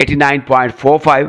89.45,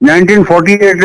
1948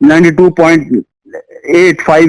92.85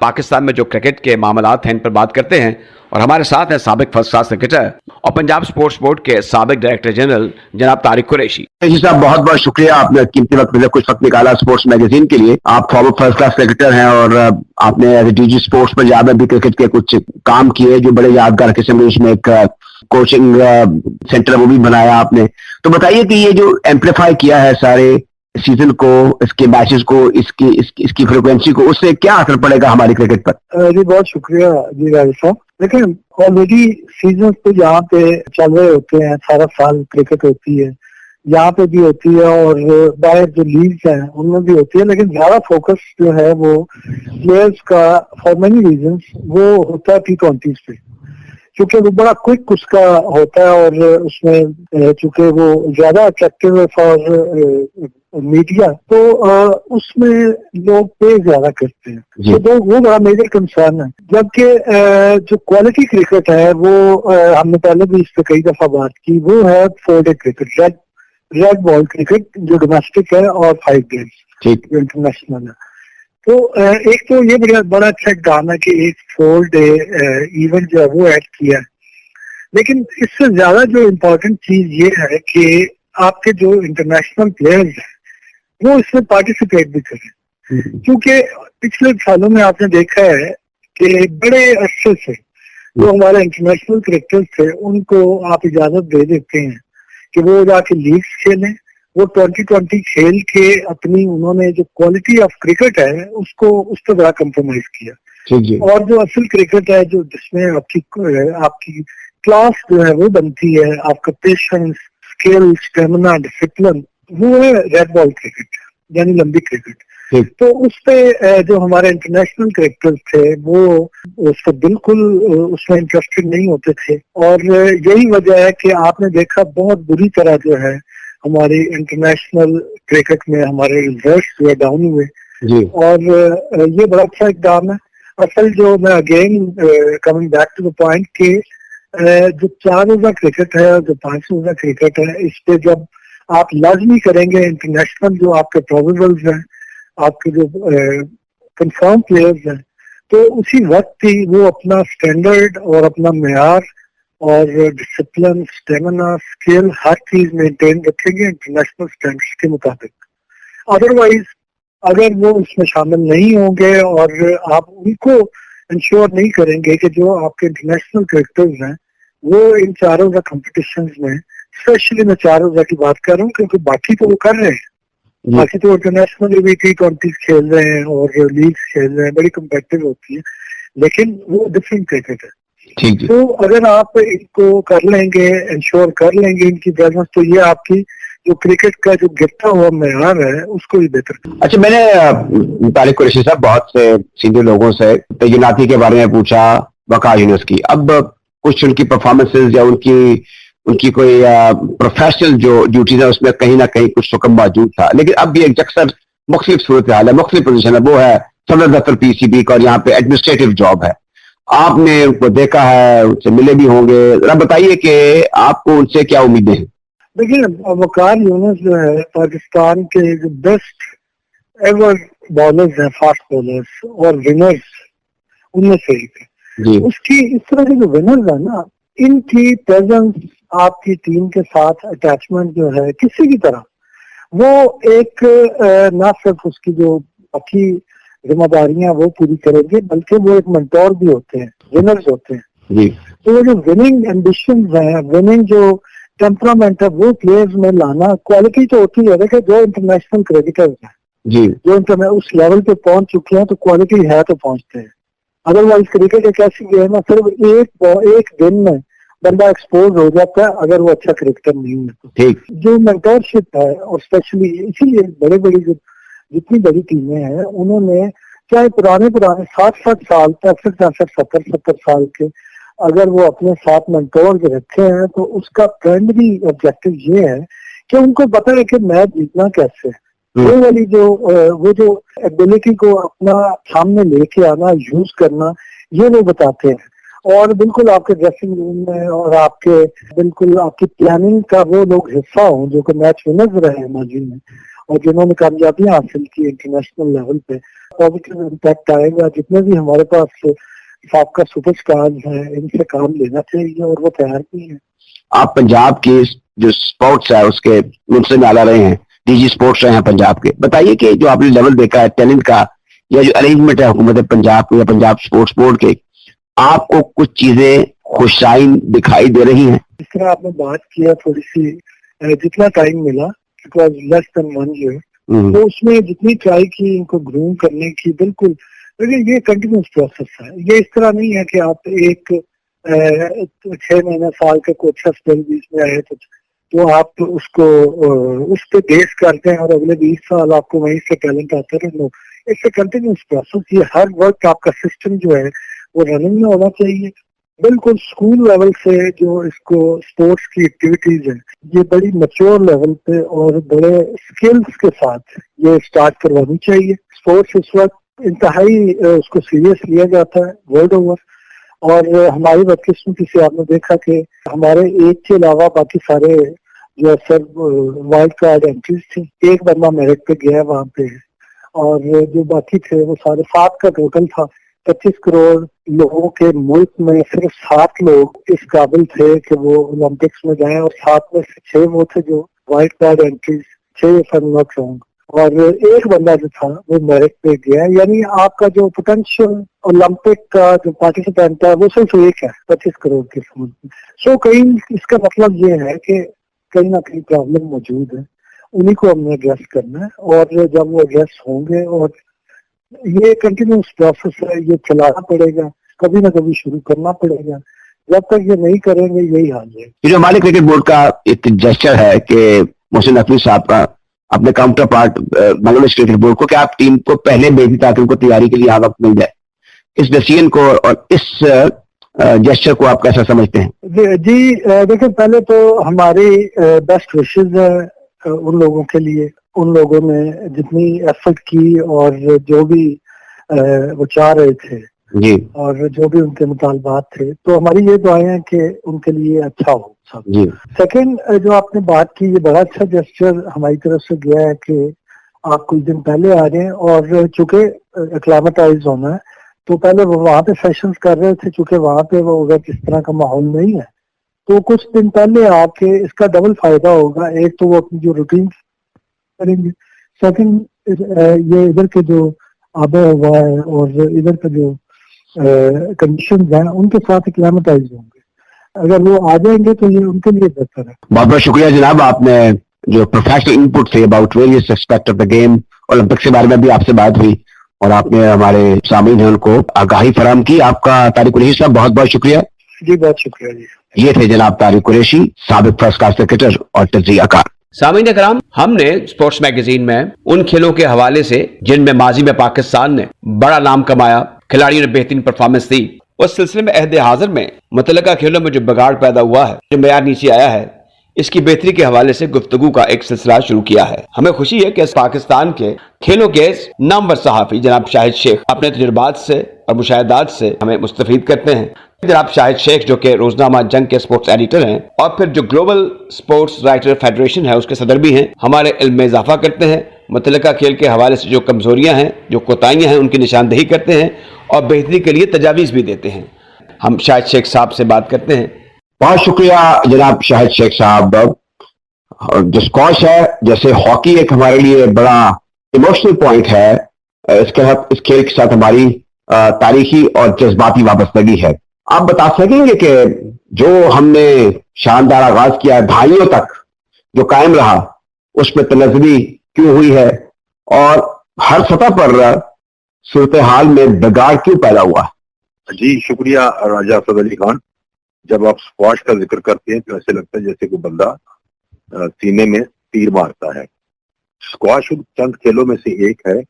پاکستان میں جو کرکٹ کے معاملات ہیں ان پر بات کرتے ہیں، اور ہمارے ساتھ ہیں سابق فرسٹ کلاس کرکٹر اور پنجاب سپورٹس بورڈ کے سابق ڈائریکٹر جنرل جناب طارق قریشی۔ جی صاحب، بہت بہت شکریہ، آپ نے قیمتی وقت میں کچھ وقت نکالا اسپورٹس میگزین کے لیے۔ آپ فارمر فرسٹ کلاس کرکٹر ہیں اور آپ نے as A D G sports Punjab میں بھی کرکٹ کے کچھ کام کیے جو بڑے یادگار قسم میں، اس میں ایک کوچنگ سینٹر وہ بھی بنایا آپ نے۔ تو بتائیے کہ یہ جو ایمپلیفائی کیا ہے سارے سیزن کو، اس کے میچز کو، اس کی فریکوینسی کو، اس سے کیا اثر پڑے گا ہماری کرکٹ پر؟ جی بہت شکریہ جی راجل صاحب۔ دیکھیں آلریڈی سیزن تو یہاں پہ چل رہے ہوتے ہیں، سارا سال کرکٹ ہوتی ہے، یہاں پہ بھی ہوتی ہے اور باہر جو لیگز ہیں ان میں بھی ہوتی ہے، لیکن زیادہ فوکس جو ہے وہ پلیئرز کا فار مینی ریزنس وہ ہوتا ہے T20s پہ، کیونکہ وہ بڑا کوئک اس کا ہوتا ہے اور اس میں چونکہ وہ زیادہ اٹریکٹیو ہے فار میڈیا، تو اس میں لوگ پے زیادہ کرتے ہیں، تو وہ بڑا میجر کنسرن ہے۔ جبکہ جو کوالٹی کرکٹ ہے وہ ہم نے پہلے بھی اس پہ کئی دفعہ بات کی، وہ ہے 4 day cricket, red ball cricket جو ڈومیسٹک ہے، اور 5 ڈیز جو انٹرنیشنل ہے۔ تو ایک تو یہ بڑا اچھا اقدام ہے کہ ایک 4 ڈے ایونٹ جو ہے وہ ایڈ کیا ہے، لیکن اس سے زیادہ جو امپورٹنٹ چیز یہ ہے کہ آپ کے جو انٹرنیشنل پلیئرز ہیں وہ اس میں پارٹیسپیٹ بھی کریں، کیونکہ پچھلے سالوں میں آپ نے دیکھا ہے کہ بڑے عرصے سے جو ہمارے انٹرنیشنل کرکٹرز تھے ان کو آپ اجازت دے دیتے ہیں کہ وہ جا کے لیگز کھیلیں، وہ 2020 کھیل کے اپنی انہوں نے جو کوالٹی آف کرکٹ ہے اس کو اس پہ بڑا کمپرومائز کیا، اور جو اصل کرکٹ ہے جو جس میں آپ کی کلاس جو ہے وہ بنتی ہے، آپ کا پیشنس، اسکل، اسٹیمنا، ڈسپلن، وہ ہے ریڈ بال کرکٹ یعنی لمبی کرکٹ۔ تو اس پہ جو ہمارے انٹرنیشنل کرکٹرز تھے وہ اس پہ بالکل اس میں انٹرسٹڈ نہیں ہوتے تھے، اور یہی وجہ ہے کہ آپ نے دیکھا بہت بری طرح جو ہے ہماری انٹرنیشنل کرکٹ میں ہمارے ریزلٹس جو ہے ڈاؤن ہوئے، اور یہ بڑا اچھا اقدام ہے۔ اصل جو میں again coming back to the point کہ جو 4 روزہ کرکٹ ہے اور جو 5 روزہ کرکٹ ہے، اس پہ جب آپ لازمی کریں گے انٹرنیشنل جو آپ کے پروبیبلز ہیں، آپ کے جو کنفرم پلیئرز ہیں، تو اسی وقت ہی وہ اپنا اسٹینڈرڈ اور اپنا معیار اور ڈسپلن، اسٹیمنا، اسکل، ہر چیز مینٹین رکھیں گے انٹرنیشنل اسٹینڈرڈس کے مطابق۔ ادروائز اگر وہ اس میں شامل نہیں ہوں گے اور آپ ان کو انشور نہیں کریں گے کہ جو آپ کے انٹرنیشنل کرکٹرز ہیں وہ ان 4 روزہ کمپٹیشنز میں، اسپیشلی میں 4 روزہ کی بات کر رہا ہوں کیونکہ باقی تو وہ کر رہے ہیں، باقی تو انٹرنیشنل بھی T20 کھیل رہے ہیں اور لیگز کھیل رہے ہیں، بڑی کمپیٹیو ہوتی ہے، لیکن وہ ڈفرینٹ کرکٹ ہے۔ تو اگر آپ ان کو کر لیں گے، انشور کر لیں گے ان کی پریزنس، تو یہ آپ کی جو کرکٹ کا جو گرتا ہوا معیار ہے اس کو بھی بہتر کرے۔ اچھا، میں نے طارق قریشی صاحب بہت سے سینئر لوگوں سے تعیناتی کے بارے میں پوچھا وقار یونس کی، اب کچھ ان کی پرفارمنسز یا ان کی کوئی پروفیشنل جو ڈیوٹیز ہیں اس میں کہیں نہ کہیں کچھ رقم موجود تھا، لیکن اب بھی ایک اکثر مختلف صورتحال ہے، مختلف پوزیشن ہے، وہ ہے صدر دفتر PCB کا، اور یہاں پہ ایڈمنسٹریٹو جاب ہے۔ آپ نے ان کو دیکھا ہے، ان سے ملے بھی ہوں گے، ذرا بتائیے کہ آپ کو ان سے کیا امیدیں ہیں؟ دیکھیے وقار یونس جو ہے پاکستان کے جو بیسٹ ایور بالرز ہیں، فاسٹ بالرز اور ونرز ان میں سے ایک ہے۔ اس کی اس طرح کے جو ونرز ہیں نا، ان کی پریزنس آپ کی ٹیم کے ساتھ اٹیچمنٹ جو ہے کسی بھی طرح، وہ ایک نہ صرف اس کی جو باقی ذمہ داریاں وہ پوری کریں گے بلکہ وہ ایک منٹور بھی ہوتے ہیں، ونرز ہوتے ہیں۔ تو وہ جو وننگ ایمبیشنز ہیں، وننگ جو ٹیمپرامنٹ ہے، وہ پلیئرز میں لانا، کوالٹی تو ہوتی ہے کہ جو انٹرنیشنل کرکٹرز ہیں جو اس لیول پہ پہنچ چکے ہیں تو کوالٹی ہے تو پہنچتے ہیں، ادروائز کرکٹ ایک ایسی گیم ہے صرف ایک دن میں بندہ ایکسپوز ہو جاتا ہے اگر وہ اچھا کرکٹر نہیں ہے۔ جو مینٹورشپ ہے، اور اسپیشلی اسی لیے بڑی جتنی بڑی ٹیمیں ہیں انہوں نے چاہے پرانے 60 سال 65 70 سال کے اگر وہ اپنے ساتھ مینٹور رکھے ہیں تو اس کا پرائمری آبجیکٹو یہ ہے کہ ان کو پتا ہے کہ میچ جیتنا کیسے ہے، وہ والی وہ جو ایبلٹی کو اپنا سامنے لے کے آنا، یوز کرنا، یہ وہ بتاتے ہیں۔ اور بالکل آپ کے ڈریسنگ روم میں اور آپ کے بالکل آپ کی پلاننگ کا وہ لوگ حصہ ہوں جو کہ میچ ونرز رہے ہیں ماضی میں، اور جنہوں نے کامیابیاں حاصل کی انٹرنیشنل لیول پہ، پازیٹیو امپیکٹ آئے گا. جتنے بھی ہمارے پاس سابقہ سپر اسٹارز ہیں ان سے کام لینا چاہیے اور وہ تیار بھی ہیں. آپ پنجاب کی جو اسپورٹس ہے اس کے منصب اعلیٰ رہے ہیں، ڈی جی اسپورٹس رہے ہیں پنجاب کے، بتائیے کہ جو آپ نے لیول دیکھا ہے ٹیلنٹ کا یا جو ارینجمنٹ ہے حکومت پنجاب یا پنجاب اسپورٹس بورڈ کے، آپ کو کچھ چیزیں خوشائن دکھائی دے رہی ہیں؟ جس طرح آپ نے بات کیا تھوڑی سی، جتنا ٹائم ملا it was less than 1 year، تو اس میں جتنی ٹرائی کی ان کو گروم کرنے کی، بالکل یہ کنٹینیوس پروسیس ہے. یہ اس طرح نہیں ہے کہ آپ ایک 6 مہینہ سال کا کوئی اچھا اسپیل بیچ میں آئے تو آپ اس کو اس پہ بیس کرتے ہیں اور اگلے 20 سال آپ کو وہیں سے ٹیلنٹ آتا رہے. نو، اٹس اے کنٹینیوس پروسیس. یہ ہر وقت آپ کا سسٹم جو ہے وہ رننگ میں ہونا چاہیے. بالکل اسکول لیول سے جو اس کو اسپورٹس کی ایکٹیویٹیز ہیں یہ بڑی میچور لیول پہ اور بڑے اسکلس کے ساتھ یہ اسٹارٹ کروانی چاہیے. اسپورٹس اس وقت انتہائی اس کو سیریس لیا جاتا ہے ورلڈ اوور، اور ہماری بدقسمتی سے آپ نے دیکھا کہ ہمارے ایک کے علاوہ باقی سارے جو سب وائلڈ کارڈ انٹریز تھی، ایک بندہ میرٹ پہ گیا وہاں پہ، اور جو باقی تھے وہ سارے 7 کا ٹوٹل تھا. 25 کروڑ لوگوں کے ملک میں صرف 7 لوگ اس قابل تھے کہ وہ اولمپکس میں جائیں، اور 7 میں سے 6 وہ تھے جو wild card entries, 6 if I'm not wrong. اور ایک بندہ جو تھا وہ میرٹ پہ گیا. یعنی آپ کا جو پوٹینشیل اولمپک کا جو پارٹیسپینٹ ہے وہ صرف ایک ہے 25 کروڑ کے ملک میں. سو کہیں اس کا مطلب یہ ہے کہ کہیں نہ کہیں پرابلم موجود ہے، انہیں کو ہم نے ایڈریس کرنا ہے، اور جب وہ ایڈریس ہوں گے، اور یہ کنٹینیوس پروسیس ہے، یہ چلانا پڑے گا، کبھی نہ کبھی شروع کرنا پڑے گا. جب تک یہ نہیں کریں گے یہی حال ہے. یہ جو ہمارے کرکٹ بورڈ کا ایک جسچر ہے کہ محسن نقوی صاحب کا اپنے کاؤنٹر پارٹ بنگلہ دیش کرکٹ بورڈ کو کہ آپ ٹیم کو پہلے بھیجیں تاکہ ان کو تیاری کے لیے وقت مل جائے، اس ڈیسیژن کو اور اس جسچر کو آپ کیسا سمجھتے ہیں؟ جی دیکھیں، پہلے تو ہماری بیسٹ وشز ہے ان لوگوں کے لیے. ان لوگوں نے جتنی ایفرٹ کی اور جو بھی وہ چاہ رہے تھے جی، اور جو بھی ان کے مطالبات تھے، تو ہماری یہ دعائیں ہیں کہ ان کے لیے اچھا ہو سب. جی، سیکنڈ، جو آپ نے بات کی، یہ بڑا اچھا جسچر ہماری طرف سے گیا ہے کہ آپ کچھ دن پہلے آ جائیں، اور چونکہ اکلامٹائز ہونا ہے تو پہلے وہ وہاں پہ سیشنز کر رہے تھے، چونکہ وہاں پہ وہ اس طرح کا ماحول نہیں ہے، تو کچھ دن پہلے آ کے اس کا ڈبل فائدہ ہوگا. ایک تو وہ اپنی جو روٹین کریں گے، سیکنڈ یہ ادھر کے جو آب و ہوا ہے اور ادھر کا جو کنڈیشنز ہیں ان کے ساتھ اکلامٹائز ہوں گے. اگر وہ آ جائیں گے تو یہ ان کے لیے بہتر ہے. بہت بہت شکریہ جناب، آپ نے جو پروفیشنل انپٹ تھے about various aspect of the game, Olympics کے بارے میں بھی آپ سے بات ہوئی اور آپ نے ہمارے سامعین ہیں ان کو آگاہی فراہم کی. آپ کا طارق قریشی صاحب بہت بہت شکریہ. جی بہت شکریہ جی. یہ تھے جناب طارق قریشی، سابق فرسٹ کلاس کرکٹر اور تجزیہ کار. سامعین کرام، ہم نے اسپورٹس میگزین میں ان کھیلوں کے حوالے سے جن میں ماضی میں پاکستان نے بڑا نام کمایا، کھلاڑیوں نے بہترین پرفارمنس دی، اس سلسلے میں عہد حاضر میں متعلقہ کھیلوں میں جو بگاڑ پیدا ہوا ہے، جو معیار نیچے آیا ہے، اس کی بہتری کے حوالے سے گفتگو کا ایک سلسلہ شروع کیا ہے. ہمیں خوشی ہے کہ پاکستان کے کھیلوں کے نامور صحافی جناب شاہد شیخ اپنے تجربات سے اور مشاہدات سے ہمیں مستفید کرتے ہیں. جناب شاہد شیخ جو کہ روزنامہ جنگ کے سپورٹس ایڈیٹر ہیں اور پھر جو گلوبل سپورٹس رائٹر فیڈریشن ہے اس کے صدر بھی ہیں، ہمارے علم میں اضافہ کرتے ہیں، متعلقہ کھیل کے حوالے سے جو کمزوریاں ہیں، جو کوتاہیاں ہیں، ان کی نشاندہی کرتے ہیں اور بہتری کے لیے تجاویز بھی دیتے ہیں. ہم شاہد شیخ صاحب سے بات کرتے ہیں. بہت شکریہ جناب شاہد شیخ صاحب. جو اسکواش ہے، جیسے ہاکی ایک ہمارے لیے بڑا ایموشنل پوائنٹ ہے، اس کھیل کے ساتھ ہماری تاریخی اور جذباتی وابستگی ہے. آپ بتا سکیں گے کہ جو ہم نے شاندار آغاز کیا دہائیوں تک جو قائم رہا، اس میں تنزلی کیوں ہوئی ہے اور ہر سطح پر صورتحال میں بگاڑ کیوں پیدا ہوا؟ جی شکریہ راجہ اسد علی خان. جب آپ اسکواش کا ذکر کرتے ہیں تو ایسے لگتا ہے جیسے کوئی بندہ سینے میں تیر مارتا ہے. اسکواش چند کھیلوں میں سے ایک ہے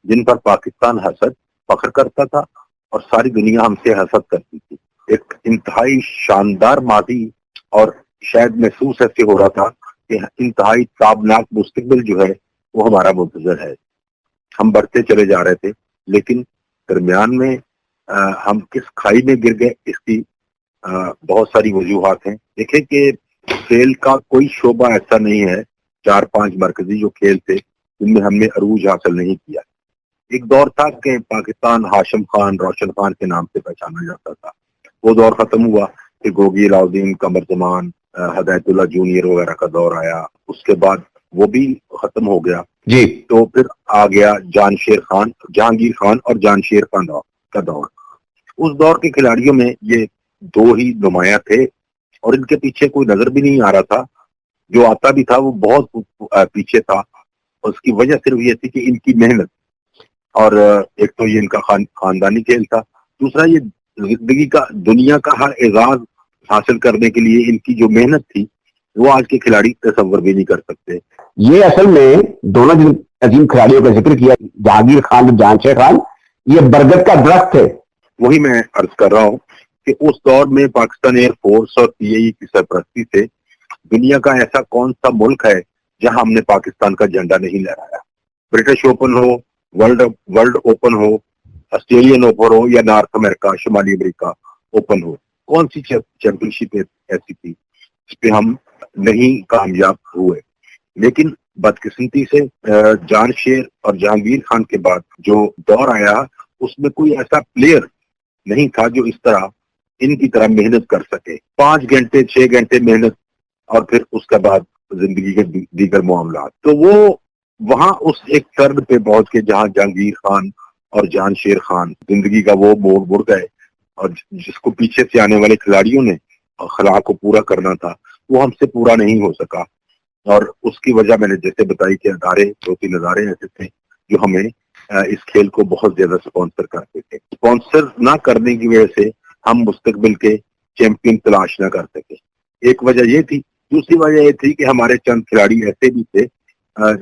جن پر پاکستان حسد فخر کرتا تھا اور ساری دنیا ہم سے حسد کرتی تھی. ایک انتہائی شاندار ماضی اور شاید محسوس ایسے ہو رہا تھا کہ انتہائی تابناک مستقبل جو ہے وہ ہمارا منتظر ہے. ہم بڑھتے چلے جا رہے تھے، لیکن درمیان میں ہم کس کھائی میں گر گئے اس کی بہت ساری وجوہات ہیں. دیکھیں کہ کھیل کا کوئی شعبہ ایسا نہیں ہے، 4-5 مرکزی جو کھیل تھے جن میں ہم نے عروج حاصل نہیں کیا. ایک دور تھا کہ پاکستان ہاشم خان، روشن خان کے نام سے پہچانا جاتا تھا. وہ دور ختم ہوا کہ گوگی علاؤدین، قمر زمان، ہدایت اللہ جونیئر وغیرہ کا دور آیا. اس کے بعد وہ بھی ختم ہو گیا. جی. تو پھر آ گیا جہانگیر خان اور جانشیر خان کا دور. اس دور کے کھلاڑیوں میں یہ دو ہی نمایاں تھے اور ان کے پیچھے کوئی نظر بھی نہیں آ رہا تھا. جو آتا بھی تھا وہ بہت پیچھے تھا. اس کی وجہ صرف یہ تھی کہ ان کی محنت، اور ایک تو یہ ان کا خاندانی کھیل تھا، دوسرا یہ زندگی کا، دنیا کا ہر اعزاز حاصل کرنے کے لیے ان کی جو محنت تھی وہ آج کے کھلاڑی تصور بھی نہیں کر سکتے. یہ اصل میں دونوں جن عظیم کھلاڑیوں کا ذکر کیا، جہانگیر خان اور جہانشیر خان، یہ برگد کا درخت تھے. وہی میں عرض کر رہا ہوں کہ اس دور میں پاکستان ایئر فورس اور پی اے ای کی سرپرستی سے دنیا کا ایسا کون سا ملک ہے جہاں ہم نے پاکستان کا جھنڈا نہیں لہرایا. برٹش اوپن ہو، ورلڈ اوپن ہو، آسٹریلین اوپن ہو یا نارتھ امریکہ، شمالی امریکہ اوپن ہو، کون سی چیمپئن شپ ایسی تھی جس پہ ہم نہیں کامیاب ہوئے. لیکن بدقسمتی سے جان شیر اور جہانگیر خان کے بعد جو دور آیا اس میں کوئی ایسا پلیئر نہیں تھا جو اس طرح ان کی طرح محنت کر سکے. 5 گھنٹے 6 گھنٹے محنت اور پھر اس کے بعد زندگی کے دیگر معاملات. تو وہ وہاں اس ایک طرز پہ پہنچ کے جہاں جہانگیر خان اور جان شیر خان زندگی کا وہ موڑ مڑ گئے، اور جس کو پیچھے سے آنے والے کھلاڑیوں نے خلا کو پورا کرنا تھا وہ ہم سے پورا نہیں ہو سکا. اور اس کی وجہ میں نے جیسے بتائی کہ 2-3 ادارے ایسے تھے جو ہمیں اس کھیل کو بہت زیادہ سپانسر کرتے تھے. سپانسر نہ کرنے کی وجہ سے ہم مستقبل کے چیمپئن تلاش نہ کر سکے. ایک وجہ یہ تھی. دوسری وجہ یہ تھی کہ ہمارے چند کھلاڑی ایسے بھی تھے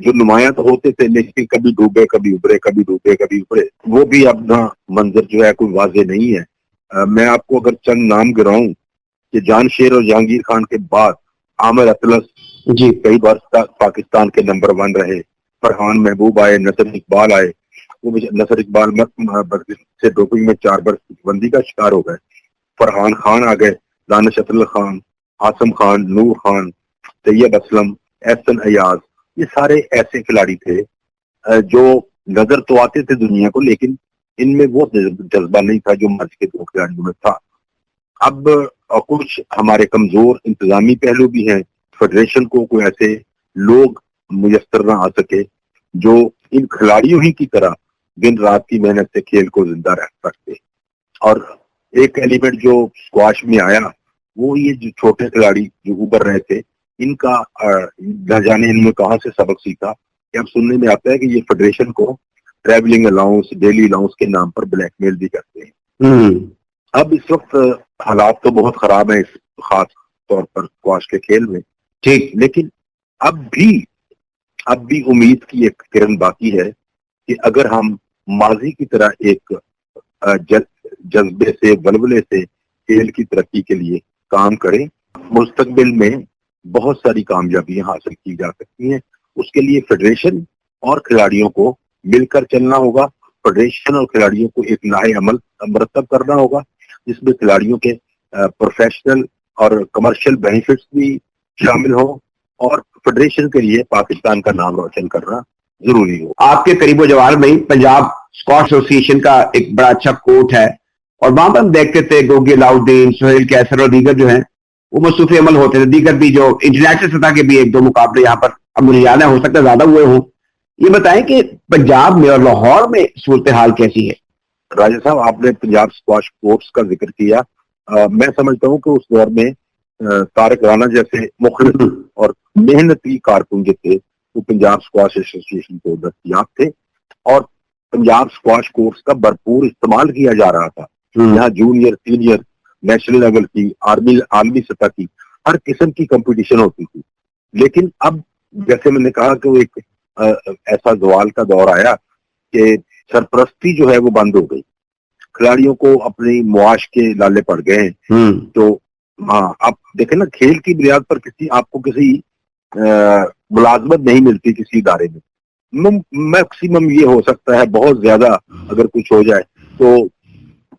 جو نمایاں تو ہوتے تھے لیکن کبھی ڈوبے کبھی ابھرے، کبھی ڈوبے کبھی ابھرے. وہ بھی اپنا منظر جو ہے کوئی واضح نہیں ہے. میں آپ کو اگر چند نام گراؤں کہ جان شیر اور جہانگیر خان کے بعد عامر اطلس جی کئی بار پاکستان کے نمبر 1 رہے. فرحان محبوب آئے، نصر اقبال آئے. وہ نصر اقبال سے ڈوپنگ میں 4 بار بندی کا شکار ہو گئے. فرحان خان آ گئے، دانش اطلس خان، عاصم خان، نور خان، طیب اسلم، احسن ایاز. یہ سارے ایسے کھلاڑی تھے جو نظر تو آتے تھے دنیا کو لیکن ان میں وہ جذبہ نہیں تھا جو مرض کے 2 کھلاڑیوں میں تھا. اب کچھ ہمارے کمزور انتظامی پہلو بھی ہیں. فیڈریشن کو کوئی ایسے لوگ میسر نہ آ سکے جو ان کھلاڑیوں ہی کی طرح دن رات کی محنت سے کھیل کو زندہ رکھ سکتے. اور ایک ایلیمنٹ جو اسکواش میں آیا وہ یہ جو چھوٹے کھلاڑی جو ابھر رہے تھے، ان کا نہ جانے ان میں کہاں سے سبق سیکھا کہ اب سننے میں آتا ہے کہ یہ فیڈریشن کو ٹریولنگ الاؤنس، ڈیلی الاؤنس کے نام پر بلیک میل بھی کرتے ہیں. اب اس وقت حالات تو بہت خراب ہیں اس خاص طور پر اسکواش کے کھیل میں، ٹھیک، لیکن اب بھی امید کی ایک کرن باقی ہے کہ اگر ہم ماضی کی طرح ایک جذبے سے، ولولے سے کھیل کی ترقی کے لیے کام کریں، مستقبل میں بہت ساری کامیابیاں حاصل کی جا سکتی ہیں. اس کے لیے فیڈریشن اور کھلاڑیوں کو مل کر چلنا ہوگا. فیڈریشن اور کھلاڑیوں کو ایک لاہے عمل مرتب کرنا ہوگا جس میں کھلاڑیوں کے پروفیشنل اور کمرشل بینیفٹس بھی شامل ہوں اور فیڈریشن کے لیے پاکستان کا نام روشن کرنا ضروری ہو. آپ کے قریب و جوار میں پنجاب اسکواش ایسوسی ایشن کا ایک بڑا اچھا کوٹ ہے اور وہاں پر ہم دیکھتے تھے گوگی علاؤدین، سہیل کیسر اور دیگر جو ہیں وہ مصروف عمل ہوتے تھے. دیگر بھی جو انٹرنیشنل سطح کے بھی 1-2 مقابلے یہاں پر اب مجھے یاد ہے، ہو سکتا ہے زیادہ ہوئے ہوں. یہ بتائیں کہ پنجاب میں اور لاہور میں صورتحال کیسی ہے؟ راجہ صاحب، آپ نے پنجاب اسکواش کورٹس کا ذکر کیا. میں سمجھتا ہوں کہ اس دور میں طارق رانا جیسے مخلص اور محنتی کارکن جو تھے وہ پنجاب اسکواش ایسوسی ایشن کو دستیاب تھے اور پنجاب اسکواش کورٹس کا بھرپور استعمال کیا جا رہا تھا. یہاں جونیئر، سینئر، نیشنل لیول کی، عالمی سطح کی ہر قسم کی کمپٹیشن ہوتی تھی. لیکن اب جیسے میں نے کہا کہ وہ ایک ایسا زوال کا دور آیا کہ سرپرستی جو ہے وہ بند ہو گئی. کھلاڑیوں کو اپنی معاش کے لالے پڑ گئے ہیں. تو ہاں، اب دیکھیں نا، کھیل کی بنیاد پر آپ کو کسی ملازمت نہیں ملتی کسی ادارے میں. میکسیمم یہ ہو سکتا ہے بہت زیادہ اگر کچھ ہو جائے تو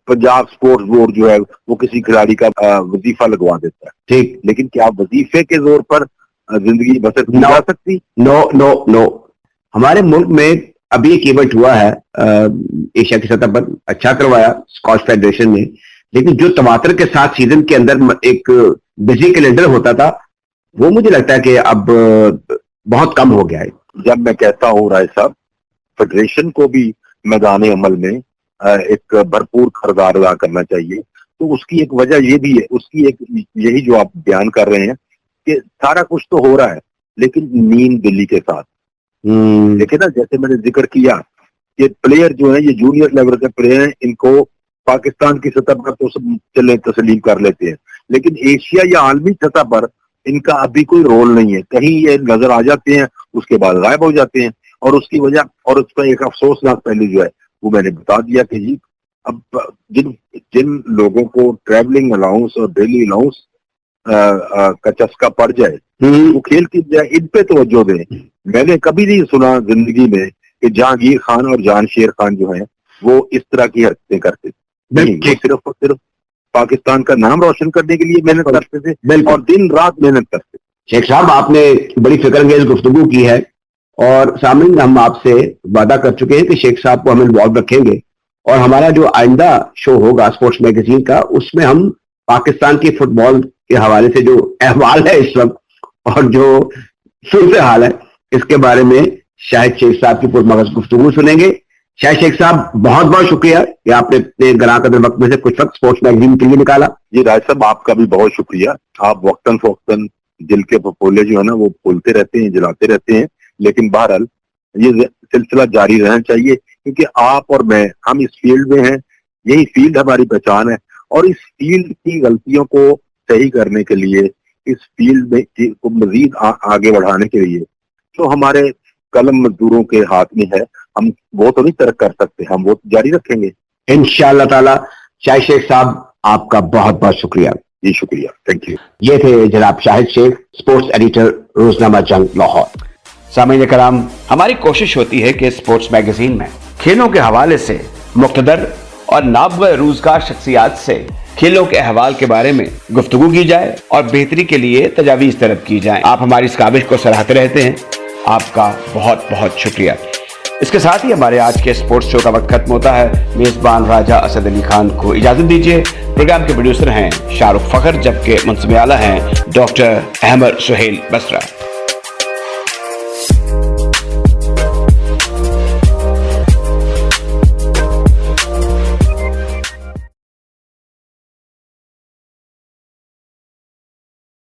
پنجاب اسپورٹس بورڈ جو ہے وہ کسی کھلاڑی کا وظیفہ لگوا دیتا ہے. ٹھیک، لیکن کیا وظیفے کے زور پر زندگی بسر کی جا سکتی؟ نو. ہمارے ملک میں ابھی ایک ایونٹ ہوا ہے ایشیا کی سطح پر، اچھا کروایا اسکواش فیڈریشن نے، لیکن جو ٹماٹر کے ساتھ سیزن کے اندر ایک بزی کیلنڈر ہوتا تھا وہ مجھے لگتا ہے کہ اب بہت کم ہو گیا ہے. جب میں کہتا ہوں رائے صاحب فیڈریشن کو بھی میدان عمل میں ایک بھرپور کردار ادا کرنا چاہیے، تو اس کی ایک وجہ یہ بھی ہے، اس کی ایک یہی جو آپ بیان کر رہے ہیں کہ سارا کچھ تو ہو رہا ہے لیکن نیم دلی کے ساتھ. دیکھیں نا، جیسے میں نے ذکر کیا کہ پلیئر جو ہیں یہ جونیئر لیول کے پلیئر ہیں، ان کو پاکستان کی سطح پر تو چلے تسلیم کر لیتے ہیں، لیکن ایشیا یا عالمی سطح پر ان کا ابھی کوئی رول نہیں ہے. کہیں یہ نظر آ جاتے ہیں، اس کے بعد غائب ہو جاتے ہیں، اور اس کی وجہ اور اس کا ایک افسوسناک پہلو جو ہے وہ میں نے بتا دیا کہ جی اب جن لوگوں کو ٹریولنگ الاؤنس اور ڈیلی الاؤنس کا چسکا پڑ جائے وہ کھیل کی بجائے ان پہ توجہ دیں. میں نے کبھی نہیں سنا زندگی میں کہ جہانگیر خان اور جان شیر خان جو ہیں وہ اس طرح کی حرکتیں کرتے نہیں، وہ صرف اور صرف پاکستان کا نام روشن کرنے کے لیے محنت کرتے تھے اور دن رات محنت کرتے. شیخ صاحب آپ نے بڑی فکر انگیز گفتگو کی ہے، اور سامعین ہم آپ سے وعدہ کر چکے ہیں کہ شیخ صاحب کو ہم انوالو رکھیں گے، اور ہمارا جو آئندہ شو ہوگا اسپورٹس میگزین کا اس میں ہم پاکستان کی فٹ بال کے حوالے سے جو احوال ہے اس وقت اور جو صورتحال ہے اس کے بارے میں شاہد شیخ صاحب کی پرمغز گفتگو سنیں گے. شاہد شیخ صاحب بہت بہت شکریہ کہ آپ نے اپنے گراں قدر وقت میں سے کچھ وقت اسپورٹس میگزین کے لیے نکالا. جی رائے صاحب آپ کا بھی بہت شکریہ. آپ وقتاً فوقتاً دل کے پھپھولے جو ہے نا وہ پھولتے رہتے ہیں، جلاتے رہتے ہیں، لیکن بہرحال یہ سلسلہ جاری رہنا چاہیے کیونکہ آپ اور میں ہم اس فیلڈ میں ہیں، یہی فیلڈ ہماری پہچان ہے، اور اس فیلڈ کی غلطیوں کو صحیح کرنے کے لیے، اس فیلڈ میں کو مزید آگے بڑھانے کے لیے تو ہمارے قلم مزدوروں کے ہاتھ میں ہے. ہم وہ تو نہیں ترک کر سکتے، ہم وہ جاری رکھیں گے انشاءاللہ تعالی. شاہد شیخ صاحب آپ کا بہت بہت شکریہ. جی شکریہ، تھینک یو. یہ تھے جناب شاہد شیخ، اسپورٹس ایڈیٹر روزنامہ جنگ لاہور. سامعین کرام، ہماری کوشش ہوتی ہے کہ اسپورٹس میگزین میں کھیلوں کے حوالے سے مقتدر اور نابغہ روزگار شخصیات سے کھیلوں کے احوال کے بارے میں گفتگو کی جائے اور بہتری کے لیے تجاویز طلب کی جائیں. آپ ہماری اس کاوش کو سراہتے رہتے ہیں، آپ کا بہت بہت شکریہ. اس کے ساتھ ہی ہمارے آج کے اسپورٹس شو کا وقت ختم ہوتا ہے. میزبان راجہ اسد علی خان کو اجازت دیجیے. پروگرام کے پروڈیوسر ہیں شاہ رخ فخر، جبکہ منصب اعلیٰ ہیں ڈاکٹر احمد سہیل بسرا.